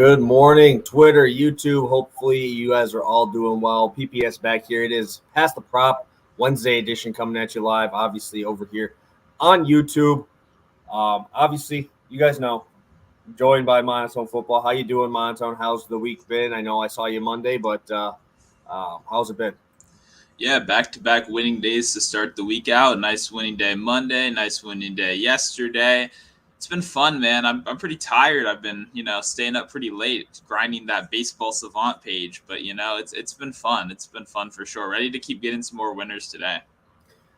Good morning, Twitter, YouTube. Hopefully, you guys are all doing well. PPS back here. It is Past the Prop Wednesday edition coming at you live, obviously, over here on YouTube. Obviously, you guys know, joined by Monotone Football. How you doing, Monotone? How's the week been? I know I saw you Monday, but how's it been? Yeah, back-to-back winning days to start the week out. Nice winning day Monday, nice winning day yesterday. It's been fun, man. I'm pretty tired. I've been, staying up pretty late, grinding that baseball Savant page. But it's been fun. It's been fun for sure. Ready to keep getting some more winners today.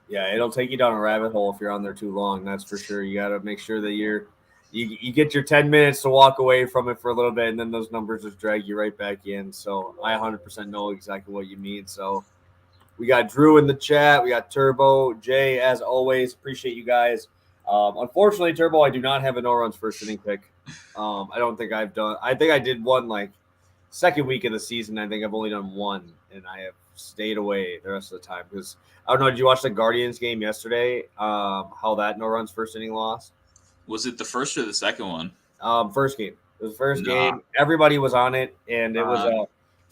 Yeah, it'll take you down a rabbit hole if you're on there too long. That's for sure. You got to make sure that you get your 10 minutes to walk away from it for a little bit, and then those numbers just drag you right back in. So I 100% know exactly what you mean. So we got Drew in the chat. We got Turbo. Jay, as always, appreciate you guys. Unfortunately, Turbo, I do not have a no runs first inning pick. I don't think I've done. I think I did one like second week of the season. I think I've only done one, and I have stayed away the rest of the time because I don't know. Did you watch the Guardians game yesterday? How that no runs first inning loss? Was it the first or the second one? First game. It was the first game. Everybody was on it, and it was a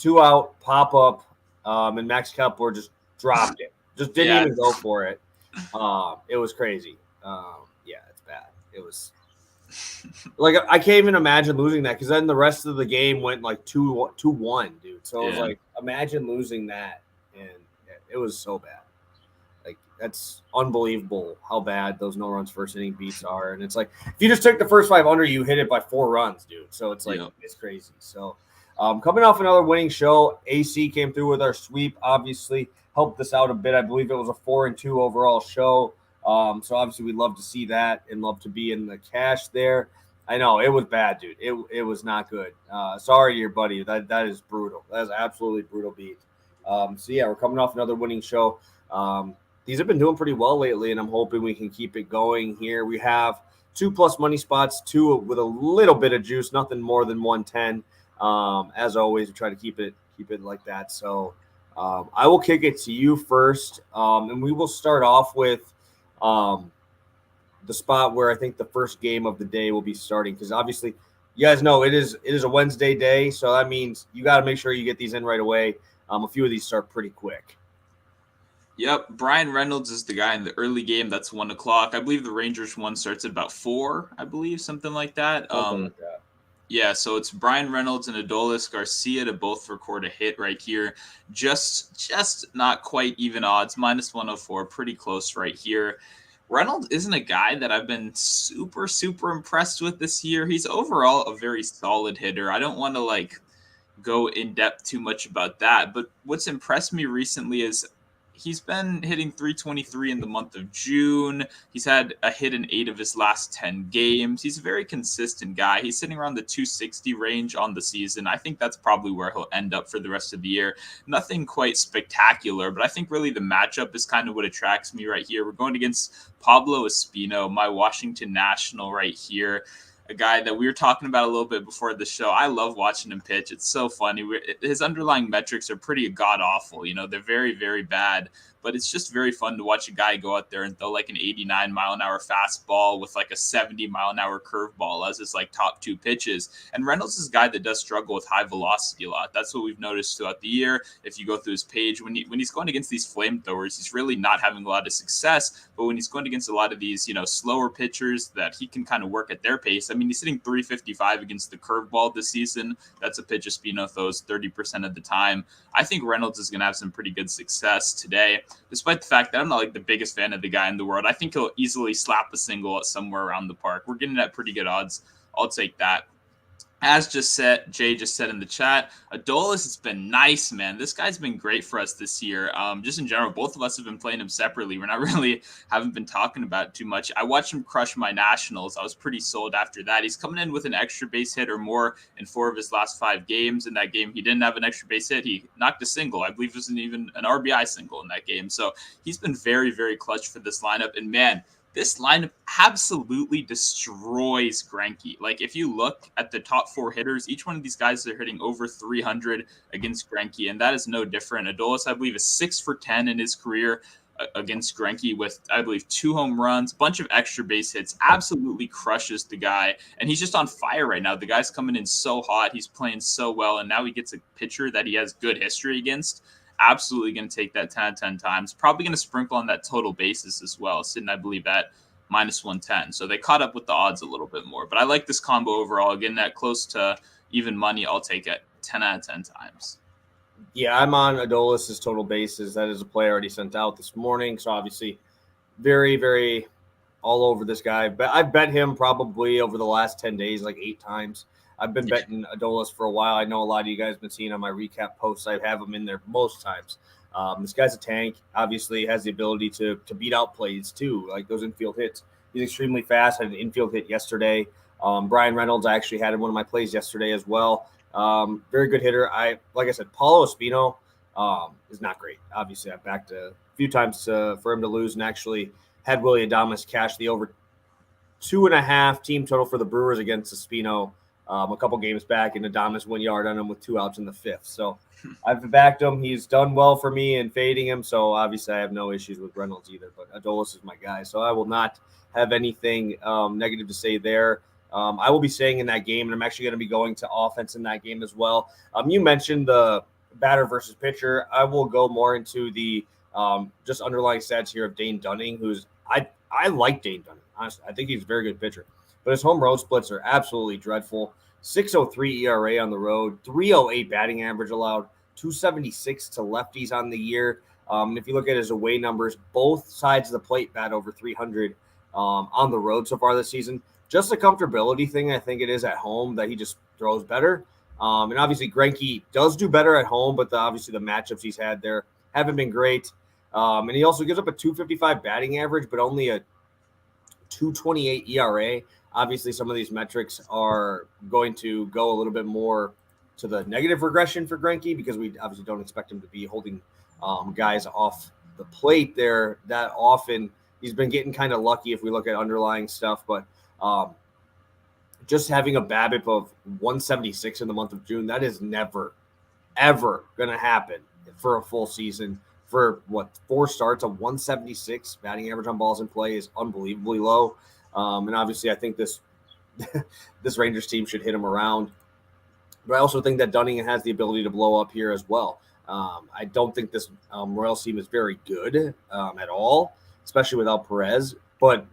2-out pop up. And Max Kepler just dropped it. Just didn't even go for it. It was crazy. Yeah, it's bad. It was like I can't even imagine losing that because then the rest of the game went like 2-1, dude. So it was like imagine losing that, and it was so bad. Like that's unbelievable how bad those no runs first inning beats are. And it's like if you just took the first 5 under, you hit it by 4 runs, dude. So it's like it's crazy. So. Coming off another winning show, AC came through with our sweep, obviously helped us out a bit. I believe it was a 4-2 overall show. So obviously we'd love to see that and love to be in the cash there. I know it was bad, dude. It was not good. Sorry to your buddy. That is brutal. That is absolutely brutal beat. So yeah, we're coming off another winning show. These have been doing pretty well lately, and I'm hoping we can keep it going here. We have 2+ money spots, 2 with a little bit of juice, nothing more than 110. As always, we try to keep it like that. So I will kick it to you first, and we will start off with the spot where I think the first game of the day will be starting because obviously you guys know it is a Wednesday day, so that means you got to make sure you get these in right away. A few of these start pretty quick. Yep, Brian Reynolds is the guy in the early game. That's 1 o'clock. I believe the Rangers one starts at about 4. I believe something like that. Something like that. Yeah, so it's Brian Reynolds and Adolis Garcia to both record a hit right here. Just not quite even odds, -104, pretty close right here. Reynolds isn't a guy that I've been super impressed with this year. He's overall a very solid hitter. I don't want to go in depth too much about that, but what's impressed me recently is he's been hitting 323 in the month of June. He's had a hit in 8 of his last 10 games. He's a very consistent guy. He's sitting around the 260 range on the season. I think that's probably where he'll end up for the rest of the year. Nothing quite spectacular, but I think really the matchup is kind of what attracts me right here. We're going against Pablo Espino, my Washington National right here. A guy that we were talking about a little bit before the show. I love watching him pitch. It's so funny. His underlying metrics are pretty god-awful. They're very, very bad. But it's just very fun to watch a guy go out there and throw like an 89-mile-an-hour fastball with like a 70-mile-an-hour curveball as his top 2 pitches. And Reynolds is a guy that does struggle with high velocity a lot. That's what we've noticed throughout the year. If you go through his page, when he's going against these flamethrowers, he's really not having a lot of success. But when he's going against a lot of these, slower pitchers that he can kind of work at their pace. I mean, he's hitting 355 against the curveball this season. That's a pitch Espino throws 30% of the time. I think Reynolds is going to have some pretty good success today. Despite the fact that I'm not the biggest fan of the guy in the world, I think he'll easily slap a single somewhere around the park. We're getting at pretty good odds. I'll take that. As Jay just said in the chat, Adolis has been nice, man. This guy's been great for us this year. Just in general, both of us have been playing him separately. We're not really haven't been talking about it too much. I watched him crush my Nationals. I was pretty sold after that. He's coming in with an extra base hit or more in 4 of his last 5 games. In that game, he didn't have an extra base hit. He knocked a single. I believe it wasn't even an RBI single in that game. So he's been very, very clutch for this lineup. And man, this lineup absolutely destroys Greinke. If you look at the top 4 hitters, each one of these guys are hitting over 300 against Greinke, and that is no different. Adolis, I believe, is 6 for 10 in his career against Greinke with, I believe, 2 home runs, bunch of extra base hits, absolutely crushes the guy. And he's just on fire right now. The guy's coming in so hot. He's playing so well. And now he gets a pitcher that he has good history against. Absolutely going to take that 10 out of 10 times. Probably going to sprinkle on that total basis as well, sitting, I believe, at -110. So they caught up with the odds a little bit more. But I like this combo overall. Getting that close to even money, I'll take it 10 out of 10 times. Yeah, I'm on Adolis's total bases. That is a play I already sent out this morning. So obviously, very, very all over this guy. But I've bet him probably over the last 10 days like 8 times. I've been betting Adolis for a while. I know a lot of you guys have been seeing on my recap posts. I have him in there most times. This guy's a tank. Obviously, has the ability to beat out plays too, like those infield hits. He's extremely fast. Had an infield hit yesterday. Brian Reynolds, I actually had in one of my plays yesterday as well. Very good hitter. Like I said, Paulo Espino is not great. Obviously, I've backed a few times for him to lose, and actually had Willy Adames cash the over 2.5 team total for the Brewers against Espino a couple games back, and Adames 1 yard on him with 2 outs in the 5th. So I've backed him. He's done well for me in fading him. So obviously, I have no issues with Reynolds either. But Adolis is my guy, so I will not have anything negative to say there. I will be staying in that game, and I'm actually going to be going to offense in that game as well. You mentioned the batter versus pitcher. I will go more into the just underlying stats here of Dane Dunning, who's I like Dane Dunning. Honestly, I think he's a very good pitcher, but his home road splits are absolutely dreadful. 6.03 ERA on the road, 3.08 batting average allowed, 276 to lefties on the year. If you look at his away numbers, both sides of the plate bat over 300 on the road so far this season. Just a comfortability thing, I think it is at home that he just throws better. And obviously, Greinke does do better at home, but obviously the matchups he's had there haven't been great. And he also gives up a 255 batting average, but only a 228 ERA. Obviously, some of these metrics are going to go a little bit more to the negative regression for Greinke because we obviously don't expect him to be holding guys off the plate there that often. He's been getting kind of lucky if we look at underlying stuff, but just having a BABIP of 176 in the month of June, that is never, ever going to happen for a full season. For 4 starts, a 176 batting average on balls in play is unbelievably low. And obviously, I think this Rangers team should hit him around. But I also think that Dunning has the ability to blow up here as well. I don't think this Royals team is very good at all, especially without Perez. But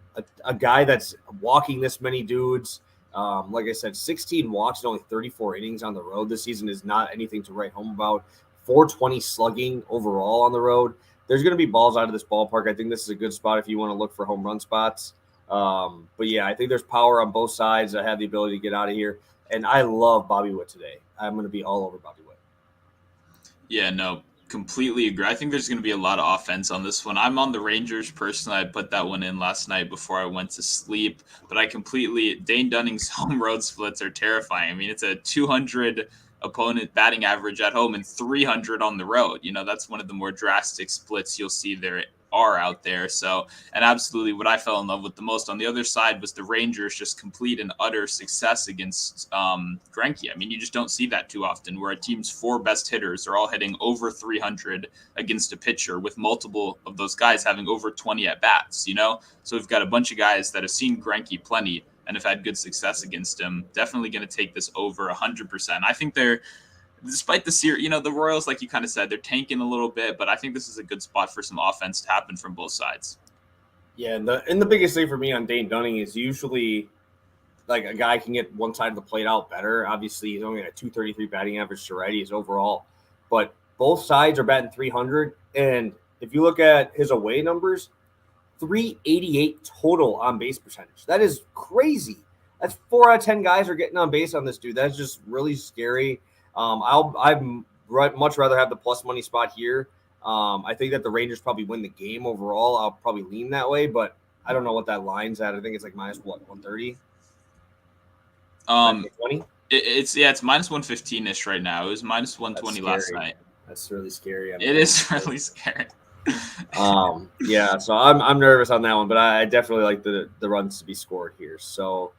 a guy that's walking this many dudes, like I said, 16 walks and only 34 innings on the road this season is not anything to write home about. 420 slugging overall on the road. There's going to be balls out of this ballpark. I think this is a good spot if you want to look for home run spots. But yeah, I think there's power on both sides. I have the ability to get out of here. And I love Bobby Witt today. I'm going to be all over Bobby Witt. Yeah, no, completely agree. I think there's going to be a lot of offense on this one. I'm on the Rangers personally. I put that one in last night before I went to sleep. But Dane Dunning's home road splits are terrifying. I mean, it's a 200 opponent batting average at home and 300 on the road. You know, that's one of the more drastic splits you'll see there are out there. So, and absolutely what I fell in love with the most on the other side was the Rangers just complete and utter success against Greinke. I mean, you just don't see that too often where a team's 4 best hitters are all hitting over 300 against a pitcher with multiple of those guys having over 20 at bats, you know? So we've got a bunch of guys that have seen Greinke plenty and have had good success against him. Definitely going to take this over 100%. I think despite the series, you know, the Royals, like you kind of said, they're tanking a little bit, but I think this is a good spot for some offense to happen from both sides. Yeah, and the biggest thing for me on Dane Dunning is usually like a guy can get one side of the plate out better. Obviously, he's only got a 233 batting average to righties overall, but both sides are batting 300. And if you look at his away numbers, 388 total on base percentage. That is crazy. That's 4 out of 10 guys are getting on base on this dude. That's just really scary. I'd much rather have the plus money spot here. I think that the Rangers probably win the game overall. I'll probably lean that way, but I don't know what that line's at. I think it's like minus 130. 20? It's minus 115-ish right now. It was minus 120 last night. That's really scary. It is really scary. Yeah, so I'm nervous on that one, but I definitely like the runs to be scored here. So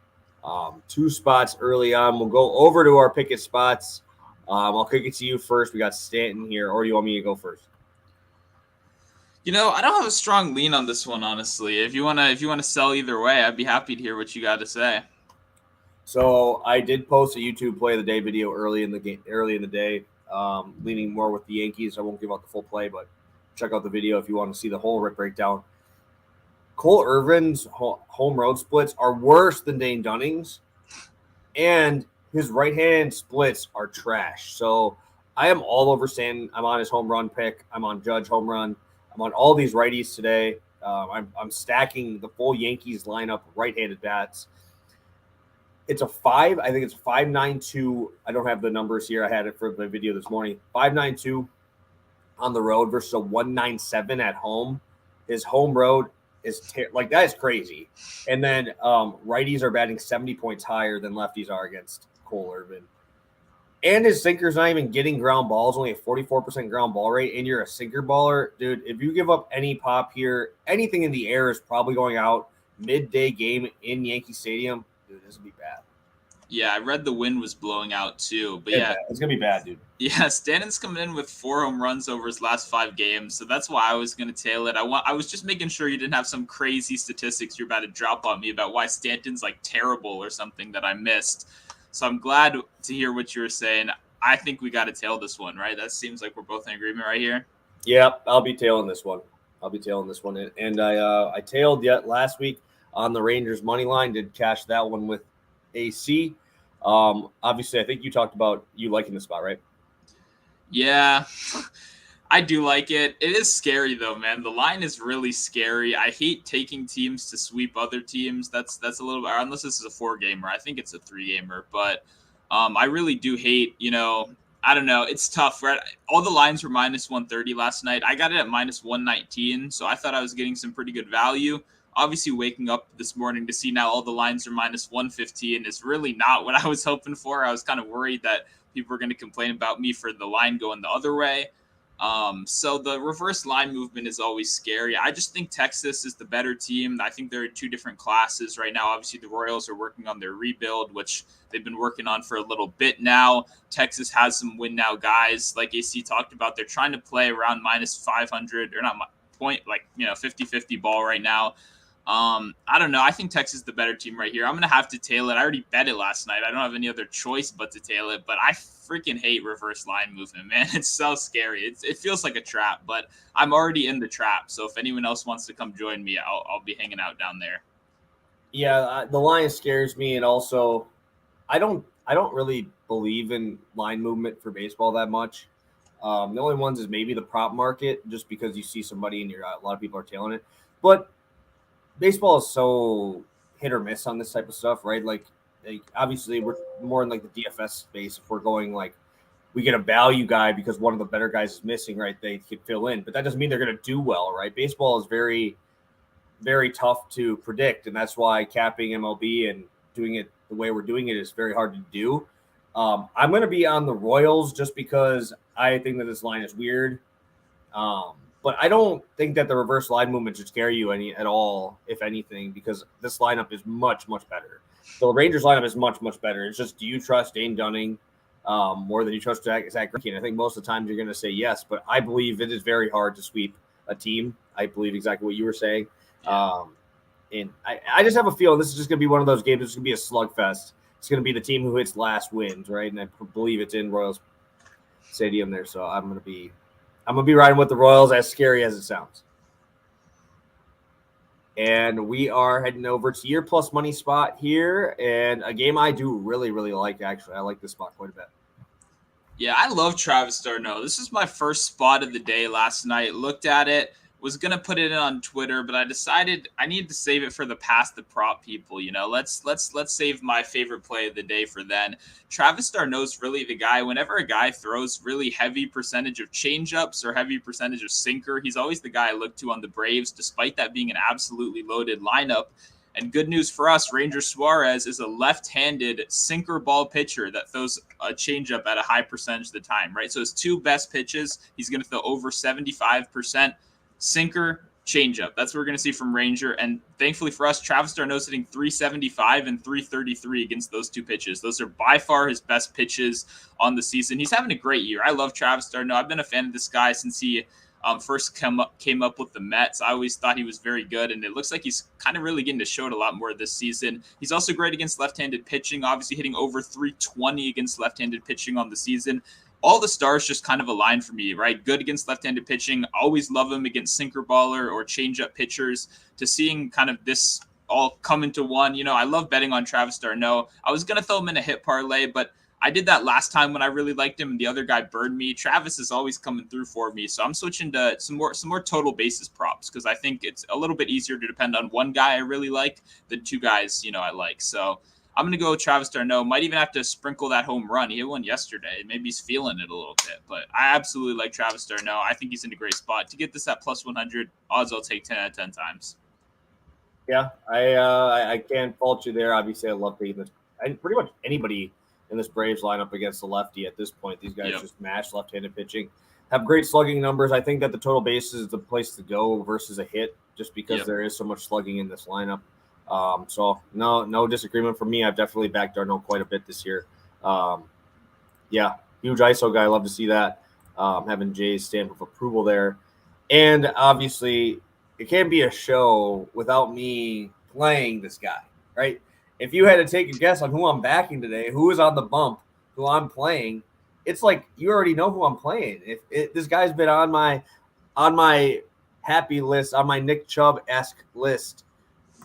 2 spots early on. We'll go over to our Pikkit spots. I'll kick it to you first. We got Stanton here, or do you want me to go first? I don't have a strong lean on this one, honestly. If you wanna sell either way, I'd be happy to hear what you got to say. So I did post a YouTube play of the day video early in the day, leaning more with the Yankees. I won't give out the full play, but check out the video if you want to see the whole rip breakdown. Cole Irvin's home road splits are worse than Dane Dunning's, and his right-hand splits are trash. So I am all over saying I'm on his home run pick. I'm on Judge home run. I'm on all these righties today. I'm stacking the full Yankees lineup, right-handed bats. It's a 5. I think it's 5.92. I don't have the numbers here. I had it for the video this morning. 5.92 on the road versus a 1.97 at home. His home road is that is crazy. And then righties are batting 70 points higher than lefties are against Cole Irvin. And his sinker's not even getting ground balls, only a 44% ground ball rate, and you're a sinker baller. Dude, if you give up any pop here, anything in the air is probably going out. Midday game in Yankee Stadium. Dude, this would be bad. Yeah, I read the wind was blowing out too, but yeah, it's gonna be bad, dude. Yeah, Stanton's coming in with 4 home runs over his last 5 games, so that's why I was gonna tail it. I was just making sure you didn't have some crazy statistics you're about to drop on me about why Stanton's like terrible or something that I missed. So I'm glad to hear what you were saying. I think we got to tail this one, right? That seems like we're both in agreement right here. Yep, I'll be tailing this one. And I tailed last week on the Rangers money line. Did cash that one with AC. Obviously, I think you talked about you liking the spot, right? Yeah, I do like it. It is scary though, man. The line is really scary. I hate taking teams to sweep other teams. That's a little bit, unless this is a 4-gamer. I think it's a 3-gamer, but I really do hate. I don't know. It's tough, right? All the lines were minus 130 last night. I got it at minus 119, so I thought I was getting some pretty good value. Obviously, waking up this morning to see now all the lines are minus 115 is really not what I was hoping for. I was kind of worried that people were going to complain about me for the line going the other way. So the reverse line movement is always scary. I just think Texas is the better team. I think they're in 2 different classes right now. Obviously, the Royals are working on their rebuild, which they've been working on for a little bit now. Texas has some win now guys, like AC talked about. They're trying to play around minus 500 or not point, 50-50 ball right now. I don't know. I think Texas is the better team right here. I'm going to have to tail it. I already bet it last night. I don't have any other choice but to tail it, but I freaking hate reverse line movement, man. It's so scary. It feels like a trap, but I'm already in the trap. So if anyone else wants to come join me, I'll be hanging out down there. Yeah, the line scares me. And also I don't really believe in line movement for baseball that much. The only ones is maybe the prop market, just because you see somebody and a lot of people are tailing it, but baseball is so hit or miss on this type of stuff, right? Like obviously we're more in like the DFS space. If we're going we get a value guy because one of the better guys is missing, right? They can fill in, but that doesn't mean they're going to do well, right? Baseball is very, very tough to predict, and that's why capping MLB and doing it the way we're doing it is very hard to do. I'm going to be on the Royals just because I think that this line is weird. But I don't think that the reverse line movement should scare you at all, if anything, because this lineup is much, much better. The Rangers lineup is much, much better. It's just, do you trust Dane Dunning more than you trust Zach Greinke? And I think most of the time you're going to say yes, but I believe it is very hard to sweep a team. I believe exactly what you were saying. And I just have a feeling this is just going to be one of those games. It's going to be a slugfest. It's going to be the team who hits last wins, right? And I believe it's in Royals Stadium there, so I'm going to be riding with the Royals, as scary as it sounds. And we are heading over to your plus money spot here, and a game I do really, really like, actually. I like this spot quite a bit. Yeah, I love Travis d'Arnaud. This is my first spot of the day last night. Looked at it, was going to put it in on Twitter, but I decided I needed to save it for the prop people. Let's save my favorite play of the day for then. Travis d'Arnaud's really the guy. Whenever a guy throws really heavy percentage of changeups or heavy percentage of sinker, he's always the guy I look to on the Braves, despite that being an absolutely loaded lineup. And good news for us, Ranger Suarez is a left-handed sinker ball pitcher that throws a changeup at a high percentage of the time, right? So his 2 best pitches, he's going to throw over 75%. Sinker, changeup. That's what we're going to see from Ranger. And thankfully for us, Travis d'Arnaud's hitting 375 and 333 against those 2 pitches. Those are by far his best pitches on the season. He's having a great year. I love Travis d'Arnaud. I've been a fan of this guy since he first came up with the Mets. I always thought he was very good, and it looks like he's kind of really getting to show it a lot more this season. He's also great against left-handed pitching, obviously hitting over 320 against left-handed pitching on the season. All the stars just kind of align for me, right? Good against left-handed pitching. Always love him against sinker baller or change-up pitchers. To seeing kind of this all come into one, I love betting on Travis d'Arnaud. I was going to throw him in a hit parlay, but I did that last time when I really liked him and the other guy burned me. Travis is always coming through for me. So I'm switching to some more total basis props because I think it's a little bit easier to depend on one guy I really like than two guys, I like. So I'm going to go with Travis d'Arnaud. Might even have to sprinkle that home run. He hit one yesterday. Maybe he's feeling it a little bit. But I absolutely like Travis d'Arnaud. I think he's in a great spot. To get this at plus 100, odds I'll take 10 out of 10 times. Yeah, I can't fault you there. Obviously, I love taking this. Pretty much anybody in this Braves lineup against the lefty at this point. These guys just mash left-handed pitching. Have great slugging numbers. I think that the total bases is the place to go versus a hit just because there is so much slugging in this lineup. So no disagreement from me. I've definitely backed d'Arnaud quite a bit this year. Huge ISO guy. Love to see that. Having Jay's stamp of approval there. And obviously, it can't be a show without me playing this guy, right? If you had to take a guess on who I'm backing today, who is on the bump, who I'm playing, it's like you already know who I'm playing. This guy's been on my happy list, on my Nick Chubb-esque list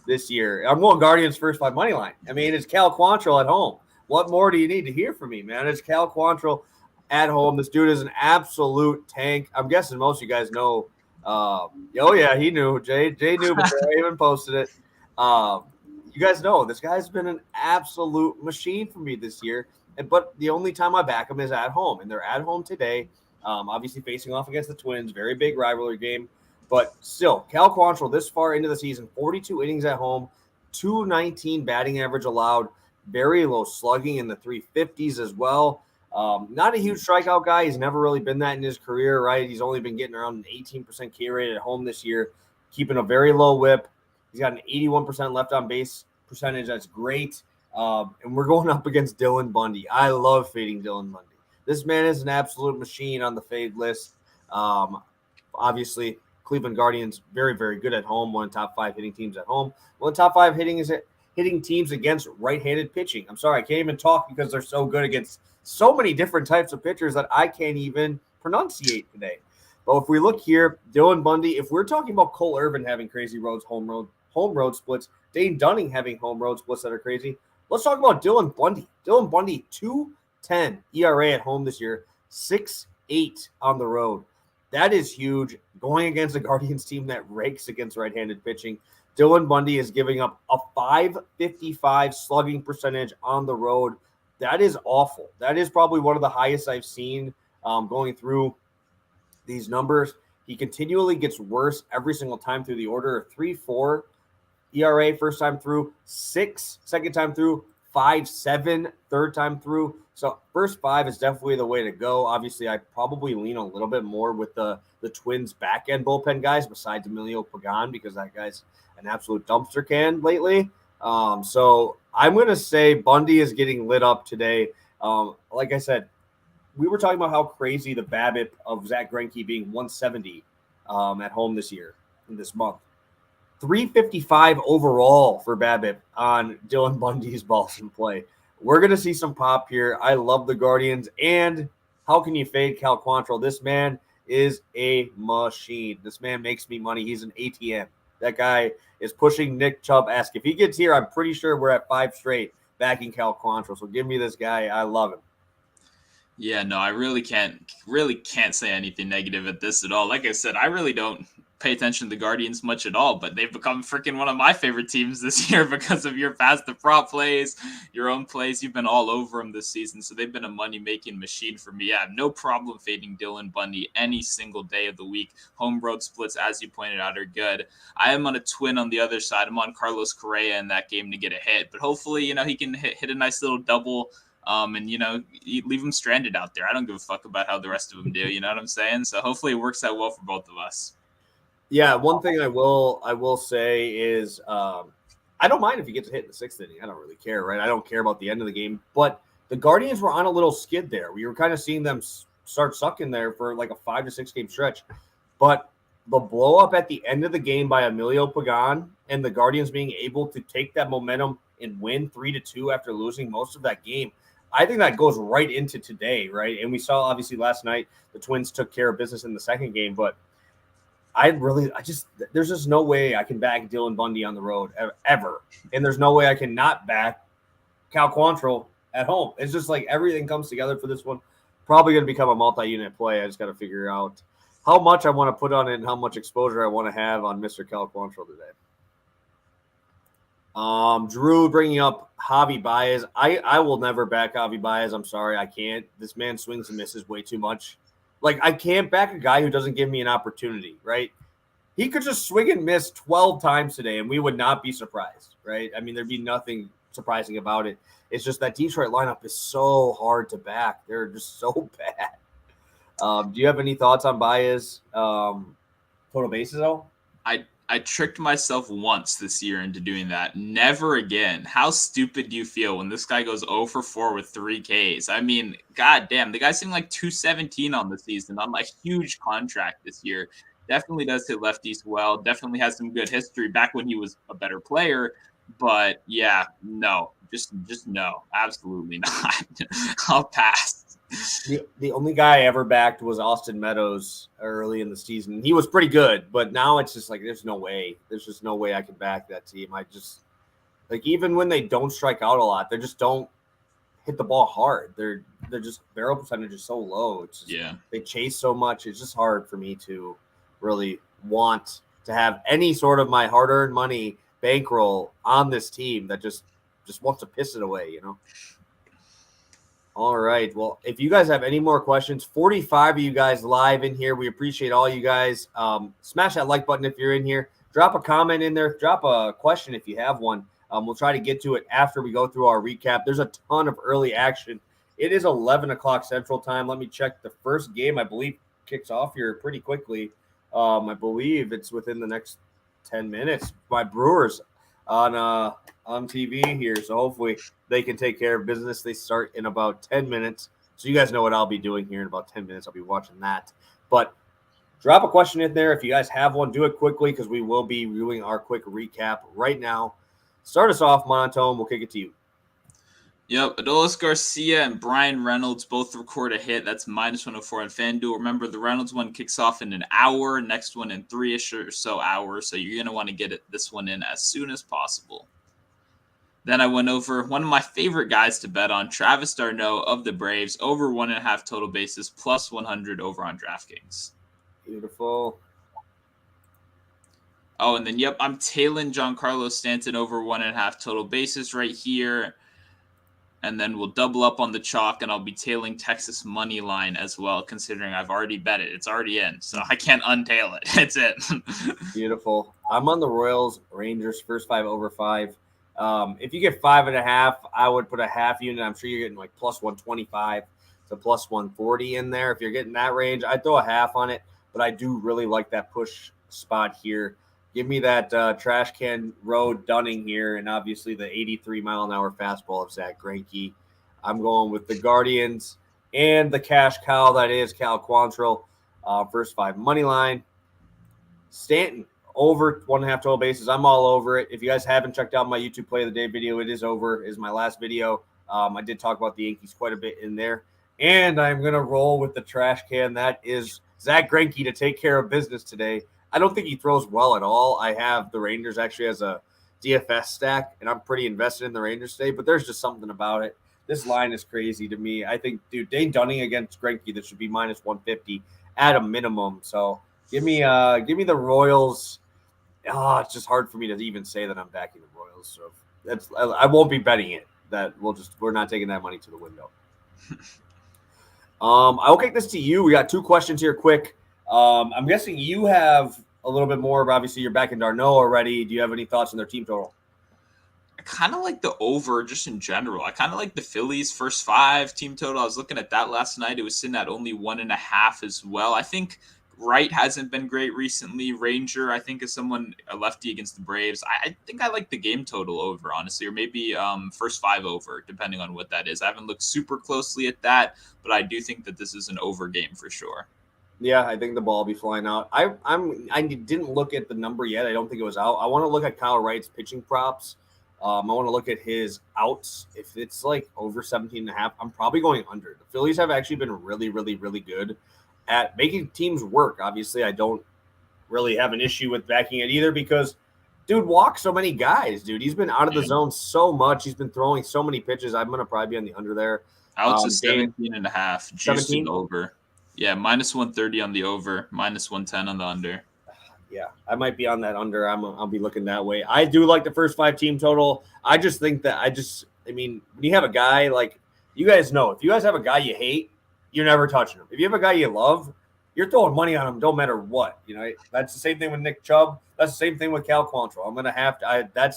this year. I'm going Guardians first by money line. I mean, it's Cal Quantrill at home. What more do you need to hear from me, man? It's Cal Quantrill at home. This dude is an absolute tank. I'm guessing most of you guys know. He knew. Jay knew before I even posted it. You guys know this guy's been an absolute machine for me this year. But the only time I back him is at home, and they're at home today. Obviously facing off against the Twins, very big rivalry game. But still, Cal Quantrill this far into the season, 42 innings at home, 219 batting average allowed, very low slugging in the 350s as well. Not a huge strikeout guy. He's never really been that in his career, right? He's only been getting around an 18% K rate at home this year, keeping a very low whip. He's got an 81% left on base percentage. That's great. And we're going up against Dylan Bundy. I love fading Dylan Bundy. This man is an absolute machine on the fade list. Obviously, Cleveland Guardians, very, very good at home. One of the top 5 hitting teams at home. One of the top 5 hitting teams against right-handed pitching. I'm sorry, I can't even talk because they're so good against so many different types of pitchers that I can't even pronunciate today. But if we look here, Dylan Bundy, if we're talking about Cole Irvin having crazy home road splits, Dane Dunning having home road splits that are crazy, let's talk about Dylan Bundy. Dylan Bundy, 2.10 ERA at home this year, 6.8 on the road. That is huge. Going against a Guardians team that rakes against right-handed pitching, Dylan Bundy is giving up a 555 slugging percentage on the road. That is awful. That is probably one of the highest I've seen going through these numbers. He continually gets worse every single time through the order. 3.4 ERA first time through, 6 second time through, 5.7 third time through. So first 5 is definitely the way to go. Obviously, I probably lean a little bit more with the Twins back end bullpen guys besides Emilio Pagan because that guy's an absolute dumpster can lately. So I'm going to say Bundy is getting lit up today. Like I said, we were talking about how crazy the BABIP of Zach Greinke being 170 at home this month. 355 overall for BABIP on Dylan Bundy's balls in play. We're going to see some pop here. I love the Guardians. And how can you fade Cal Quantrill? This man is a machine. This man makes me money. He's an ATM. That guy is pushing Nick Chubb-esque. If he gets here, I'm pretty sure we're at 5 straight backing Cal Quantrill. So give me this guy. I love him. Yeah, no, I really can't say anything negative at this at all. Like I said, I really don't pay attention to the Guardians much at all, but they've become freaking one of my favorite teams this year because of your past the prop plays, your own plays. You've been all over them this season, so they've been a money-making machine for me. I have no problem fading Dylan Bundy any single day of the week. Home road splits, as you pointed out, are good. I am on a twin on the other side. I'm on Carlos Correa in that game to get a hit, but hopefully, he can hit a nice little double. And leave them stranded out there. I don't give a fuck about how the rest of them do. You know what I'm saying? So hopefully it works out well for both of us. Yeah, one thing I will say is I don't mind if he gets a hit in the 6th inning. I don't really care, right? I don't care about the end of the game. But the Guardians were on a little skid there. We were kind of seeing them start sucking there for like a 5 to 6 game stretch. But the blow up at the end of the game by Emilio Pagan and the Guardians being able to take that momentum and win 3-2 after losing most of that game, I think that goes right into today, right? And we saw obviously last night the Twins took care of business in the second game, but there's just no way I can back Dylan Bundy on the road ever. And there's no way I can not back Cal Quantrill at home. It's just like everything comes together for this one. Probably going to become a multi-unit play. I just got to figure out how much I want to put on it and how much exposure I want to have on Mr. Cal Quantrill today. Drew bringing up Javi Baez. I will never back Javi Baez. I'm sorry, I can't. This man swings and misses way too much. Like, I can't back a guy who doesn't give me an opportunity, right? He could just swing and miss 12 times today, and we would not be surprised, right? I mean, there'd be nothing surprising about it. It's just that Detroit lineup is so hard to back. They're just so bad. Do you have any thoughts on Baez total bases, though? I tricked myself once this year into doing that. Never again. How stupid do you feel when this guy goes 0 for 4 with 3 Ks? I mean, goddamn, the guy's sitting like 217 on the season on like huge contract this year. Definitely does hit lefties well. Definitely has some good history back when he was a better player. But yeah, no, just no, absolutely not. I'll pass. The only guy I ever backed was Austin Meadows early in the season. He was pretty good, but now it's just like there's no way. There's just no way I can back that team. I just like even when they don't strike out a lot, they just don't hit the ball hard. They're just barrel percentage is so low. It's just, they chase so much. It's just hard for me to really want to have any sort of my hard-earned money bankroll on this team that just wants to piss it away, you know. All right. Well, if you guys have any more questions, 45 of you guys live in here. We appreciate all you guys. Smash that like button if you're in here. Drop a comment in there. Drop a question if you have one. We'll try to get to it after we go through our recap. There's a ton of early action. It is 11 o'clock Central Time. Let me check. The first game, I believe, kicks off here pretty quickly. I believe it's within the next 10 minutes. My Brewers on TV here, so hopefully they can take care of business. They start in about 10 minutes, so you guys know what I'll be doing here in about 10 minutes. I'll be watching that. But drop a question in there if you guys have one. Do it quickly because we will be doing our quick recap right now. Start us off, Monotone. We'll kick it to you. Yep, Adolis Garcia and Brian Reynolds both record a hit. That's -104 on FanDuel. Remember, the Reynolds one kicks off in an hour, next one in 3-ish or so hours, so you're going to want to get this one in as soon as possible. Then I went over one of my favorite guys to bet on, Travis d'Arnaud of the Braves, over 1.5 total bases, +100 over on DraftKings. Beautiful. Oh, and then, yep, I'm tailing Giancarlo Stanton over 1.5 total bases right here. And then we'll double up on the chalk, and I'll be tailing Texas money line as well, considering I've already bet it. It's already in, so I can't untail it. It's it. Beautiful. I'm on the Royals, Rangers, first 5 over 5. If you get 5.5, I would put a half unit. I'm sure you're getting like +125 to +140 in there. If you're getting that range, I'd throw a half on it, but I do really like that push spot here. Give me that trash can road Dunning here, and obviously the 83-mile-an-hour fastball of Zach Greinke. I'm going with the Guardians and the cash cow that is Cal Quantrill. First 5 money line. Stanton over 1.5 total bases. I'm all over it. If you guys haven't checked out my YouTube Play of the Day video, it is over. It is my last video. I did talk about the Yankees quite a bit in there. And I'm going to roll with the trash can. That is Zach Greinke to take care of business today. I don't think he throws well at all. I have the Rangers actually as a DFS stack, and I'm pretty invested in the Rangers today, but there's just something about it. This line is crazy to me. I think, dude, Dane Dunning against Greinke, that should be -150 at a minimum. So give me the Royals. It's just hard for me to even say that I'm backing the Royals. So I won't be betting it. We're not taking that money to the window. I'll kick this to you. We got 2 questions here quick. I'm guessing you have a little bit more, but obviously you're back in d'Arnaud already. Do you have any thoughts on their team total? I kind of like the over just in general. I kind of like the Phillies first 5 team total. I was looking at that last night. It was sitting at only 1.5 as well. I think Wright hasn't been great recently. Ranger, I think, is a lefty against the Braves. I think I like the game total over, honestly, or maybe first 5 over, depending on what that is. I haven't looked super closely at that, but I do think that this is an over game for sure. Yeah, I think the ball will be flying out. I didn't look at the number yet. I don't think it was out. I want to look at Kyle Wright's pitching props. I want to look at his outs. If it's like over 17 and a half, I'm probably going under. The Phillies have actually been really, really, really good at making teams work. Obviously, I don't really have an issue with backing it either because dude walks so many guys, dude. He's been out of the zone so much. He's been throwing so many pitches. I'm going to probably be on the under there. Outs is 17 and a half. Juiced 17? over. Yeah, minus 130 on the over, minus 110 on the under. Yeah, I might be on that under. I'll be looking that way. I do like the first 5 team total. I just think that I mean, when you have a guy like you guys know, if you guys have a guy you hate, you're never touching him. If you have a guy you love, you're throwing money on him, don't matter what. You know, that's the same thing with Nick Chubb. That's the same thing with Cal Quantrill. I'm gonna have to.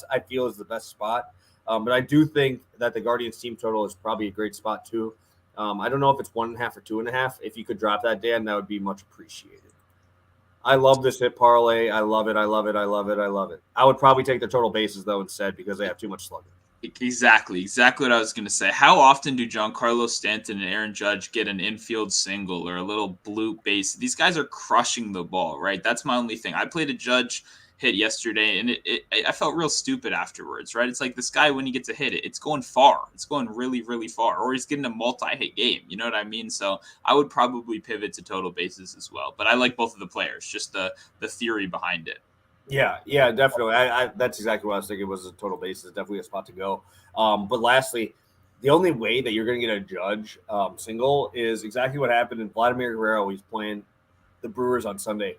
I feel is the best spot. But I do think that the Guardians team total is probably a great spot too. I don't know if it's 1.5 or 2.5. If you could drop that, Dan, that would be much appreciated. I love this hit parlay. I love it. I love it. I love it. I love it. I would probably take the total bases though instead because they have too much slugging. Exactly what I was going to say. How often do Giancarlo Stanton and Aaron Judge get an infield single or a little bloop base? These guys are crushing the ball, right? That's my only thing. I played a Judge hit yesterday, and I felt real stupid afterwards, right? It's like this guy, when he gets a hit, it's going far. It's going really, really far. Or he's getting a multi-hit game. You know what I mean? So I would probably pivot to total bases as well. But I like both of the players, just the theory behind it. Yeah, definitely. That's exactly what I was thinking was a total basis. Definitely a spot to go. But lastly, the only way that you're going to get a Judge single is exactly what happened in Vladimir Guerrero. He's playing the Brewers on Sunday.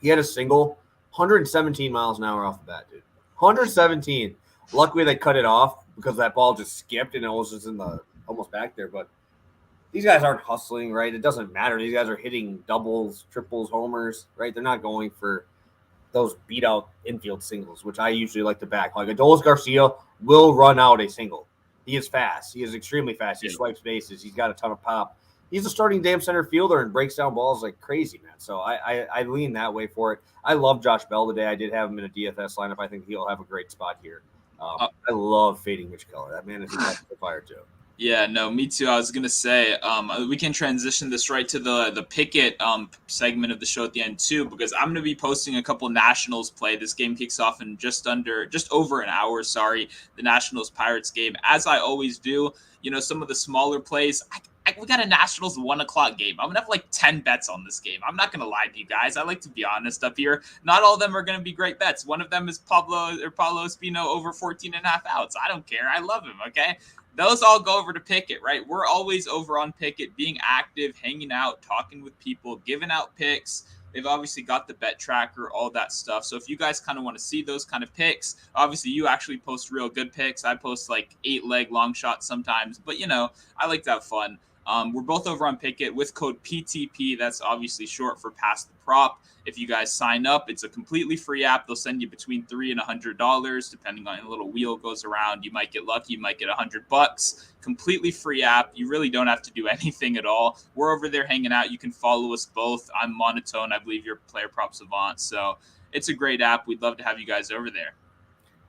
He had a single, 117 miles an hour off the bat, dude. 117. Luckily, they cut it off because that ball just skipped and it was just almost back there. But these guys aren't hustling, right? It doesn't matter. These guys are hitting doubles, triples, homers, right? They're not going for those beat out infield singles, which I usually like to back. Like Adolis Garcia will run out a single. He is fast. He is extremely fast. He swipes bases. He's got a ton of pop. He's a starting damn center fielder and breaks down balls like crazy, man. So I lean that way for it. I love Josh Bell today. I did have him in a DFS lineup. I think he'll have a great spot here. I love fading Mitch Keller. That man is a fire too. Yeah, no, me too. I was gonna say we can transition this right to the Pikkit segment of the show at the end too, because I'm gonna be posting a couple Nationals play. This game kicks off in just over an hour. Sorry, the Nationals Pirates game, as I always do. You know, some of the smaller plays. We got a Nationals 1 o'clock game. I'm gonna have like 10 bets on this game. I'm not gonna lie to you guys. I like to be honest up here. Not all of them are gonna be great bets. One of them is Pablo Espino over 14.5 outs. I don't care. I love him. Okay. Those all go over to Pikkit, right? We're always over on Pikkit, being active, hanging out, talking with people, giving out picks. They've obviously got the bet tracker, all that stuff. So if you guys kind of want to see those kind of picks, obviously you actually post real good picks. I post like 8-leg long shots sometimes, but you know, I like to have fun. We're both over on Pikkit with code PTP. That's obviously short for Pass the Prop. If you guys sign up, it's a completely free app. They'll send you between $3 and $100, depending on a little wheel goes around. You might get lucky. You might get $100. Completely free app. You really don't have to do anything at all. We're over there hanging out. You can follow us both. I'm Monotone. I believe you're Player Prop Savant. So it's a great app. We'd love to have you guys over there.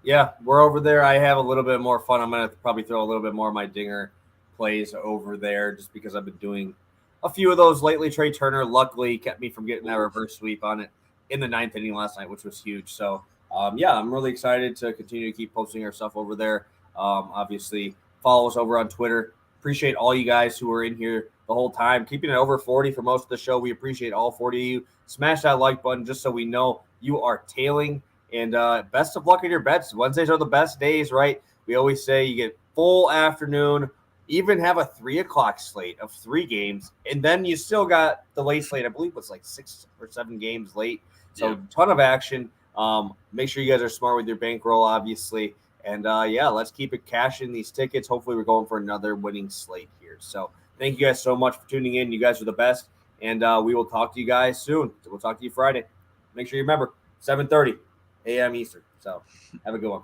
Yeah, we're over there. I have a little bit more fun. I'm going to probably throw a little bit more of my dinger plays over there just because I've been doing a few of those lately. Trey Turner luckily kept me from getting that reverse sweep on it in the 9th inning last night, which was huge. So I'm really excited to continue to keep posting our stuff over there. Obviously follow us over on Twitter. Appreciate all you guys who are in here the whole time, keeping it over 40 for most of the show. We appreciate all 40 of you. Smash that like button just so we know you are tailing, and best of luck in your bets. Wednesdays are the best days, right? We always say you get full afternoon, even have a 3 o'clock slate of 3 games, and then you still got the late slate. I believe it's like 6 or 7 games late. So ton of action. Make sure you guys are smart with your bankroll, obviously. And let's keep it cashing these tickets. Hopefully we're going for another winning slate here. So thank you guys so much for tuning in. You guys are the best. And we will talk to you guys soon. We'll talk to you Friday. Make sure you remember 7:30 a.m. Eastern. So have a good one.